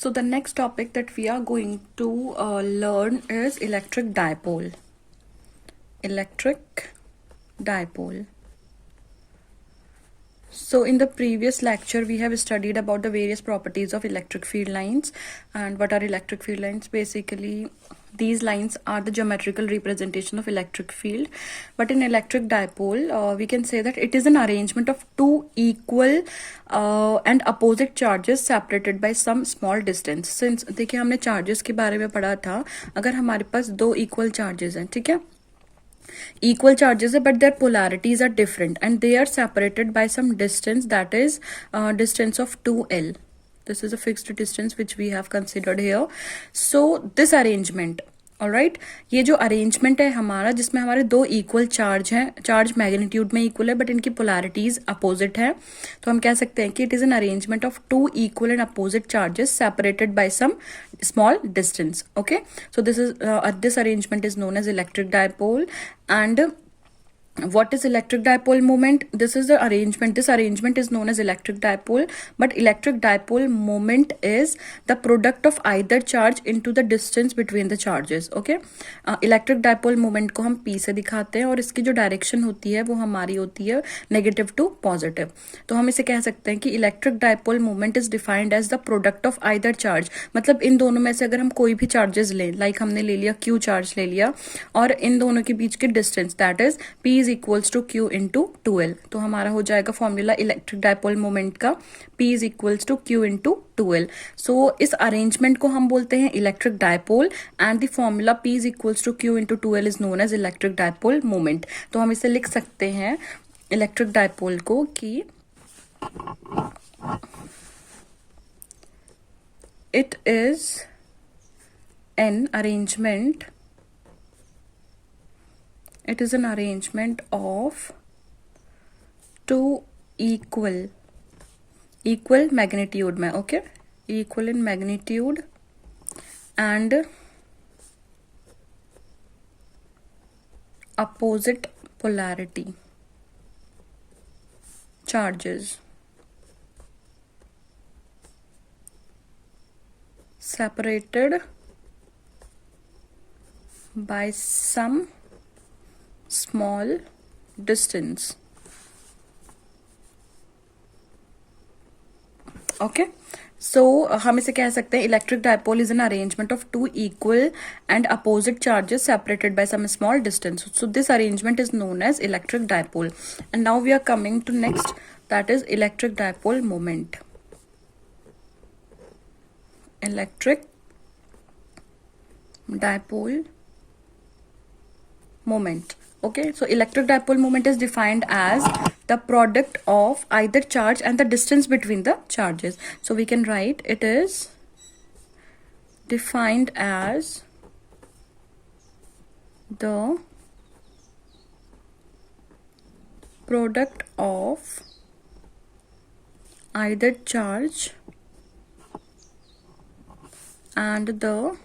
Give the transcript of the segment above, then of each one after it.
So the next topic that we are going to learn is electric dipole. Electric dipole. So in the previous lecture we have studied about the various properties of electric field lines. And what are electric field lines? Basically these lines are the geometrical representation of electric field. But in electric dipole we can say that it is an arrangement of two equal and opposite charges separated by some small distance. Since देखिए हमने charges के बारे में पढ़ा था, अगर हमारे पास दो equal charges हैं, ठीक है, equal charges but their polarities are different and they are separated by some distance, that is distance of 2l. This is a fixed distance which we have considered here. So this arrangement, alright, ये जो arrangement है हमारा जिसमें हमारे दो equal charge हैं, charge magnitude में equal है बट इनकी पोलैरिटीज अपोजिट है, तो हम कह सकते हैं कि it is an arrangement of two equal and opposite charges separated by some small distance. Okay, so this arrangement is known as electric dipole. And what is electric dipole moment? This is the arrangement. This arrangement is known as electric dipole, but electric dipole moment is the product of either charge into the distance between the charges. Okay, electric dipole moment को हम P से दिखाते हैं और इसकी जो direction होती है वो हमारी होती है नेगेटिव टू पॉजिटिव. तो हम इसे कह सकते हैं कि electric dipole moment is defined as the product of either charge. मतलब इन दोनों में से अगर हम कोई भी चार्जेस लें, लाइक हमने ले लिया Q चार्ज ले लिया, और इन दोनों के बीच की distance that is P is equals to Q into 2L. तो हमारा हो जाएगा फॉर्मूला इलेक्ट्रिक डायपोल मोमेंट का P is equals to Q into 2L. So इस अरेंजमेंट को हम बोलते हैं electric dipole and the formula P is equals to Q into 2L is known as electric dipole moment. तो हम इसे लिख सकते हैं इलेक्ट्रिक डायपोल को कि it is an arrangement of two equal magnitude में, okay, equal in magnitude and opposite polarity charges separated by some small distance. Okay, so हम इसे कह सकते हैं electric dipole is an arrangement of two equal and opposite charges separated by some small distance. So this arrangement is known as electric dipole. And now we are coming to next, that is electric dipole moment. Electric dipole moment. Okay, so electric dipole moment is defined as the product of either charge and the distance between the charges. So we can write it is defined as the product of either charge and the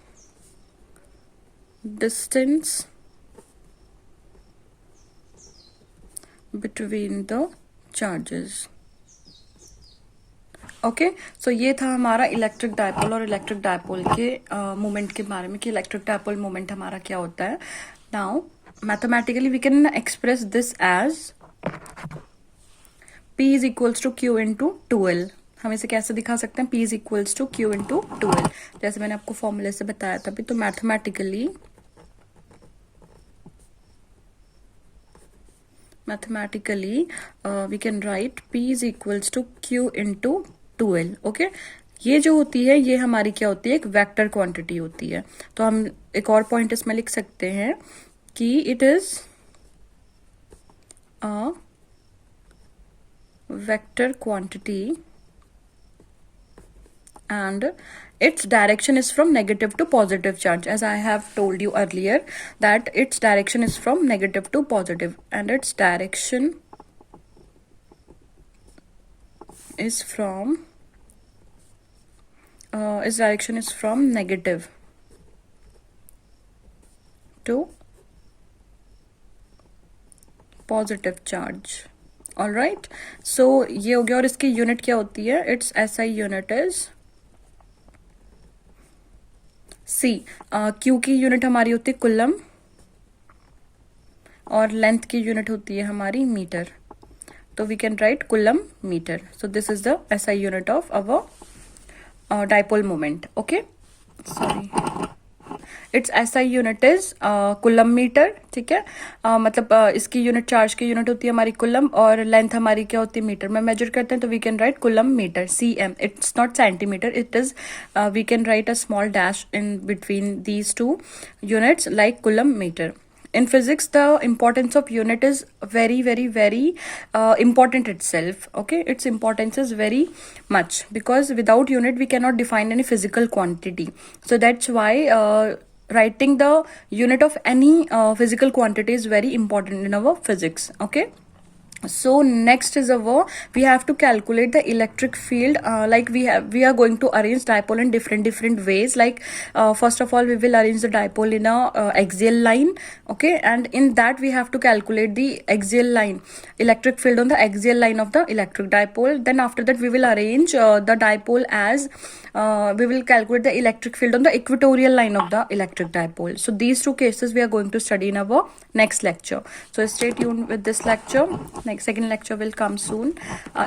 distance between the charges. Okay, so ये था हमारा electric dipole और electric dipole के moment के बारे में कि electric dipole moment हमारा क्या होता है. Now mathematically we can express this as P is equals to Q into 2L. हम इसे कैसे दिखा सकते हैं? P is equals to Q into 2L, जैसे मैंने आपको फॉर्मूले से बताया था भी. तो mathematically we can write P is equals to Q into 2L. Okay, ये जो होती है ये हमारी क्या होती है? एक वेक्टर क्वांटिटी होती है. तो हम एक और पॉइंट इसमें लिख सकते हैं कि it is a vector quantity and its direction is from negative to positive charge, as I have told you earlier that its direction is from negative to positive and its direction is from negative to positive charge. All right, so ये हो गया. और इसकी unit क्या होती है? Its SI unit is C Q की unit हमारी होती है कुलम और लेंथ की यूनिट होती है हमारी मीटर. तो we can write coulomb metre. So this is the SI unit of our dipole moment. Okay, sorry, it's SI unit is coulomb metre. ठीक है, मतलब इसकी यूनिट, चार्ज की यूनिट होती है हमारी कुलम और लेंथ हमारी क्या होती है मीटर में मेजर करते हैं. तो we can write coulomb metre, CM. It's not centimetre, it is we can write a small dash in between these two units like coulomb meter. In physics, the importance of unit is very important itself. Okay, its importance is very much because without unit we cannot define any physical quantity. So that's why writing the unit of any physical quantity is very important in our physics. Okay, so next is we have to calculate the electric field. Like we are going to arrange dipole in different ways. Like first of all, we will arrange the dipole in a axial line. Okay, and in that we have to calculate the axial line electric field on the axial line of the electric dipole. Then after that we will arrange the dipole as we will calculate the electric field on the equatorial line of the electric dipole. So these two cases we are going to study in our next lecture. So stay tuned with this lecture. Next second lecture will come soon.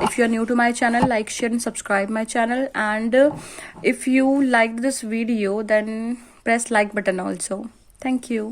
If you are new to my channel, like, share and subscribe my channel. And if you liked this video, then press like button also. Thank you.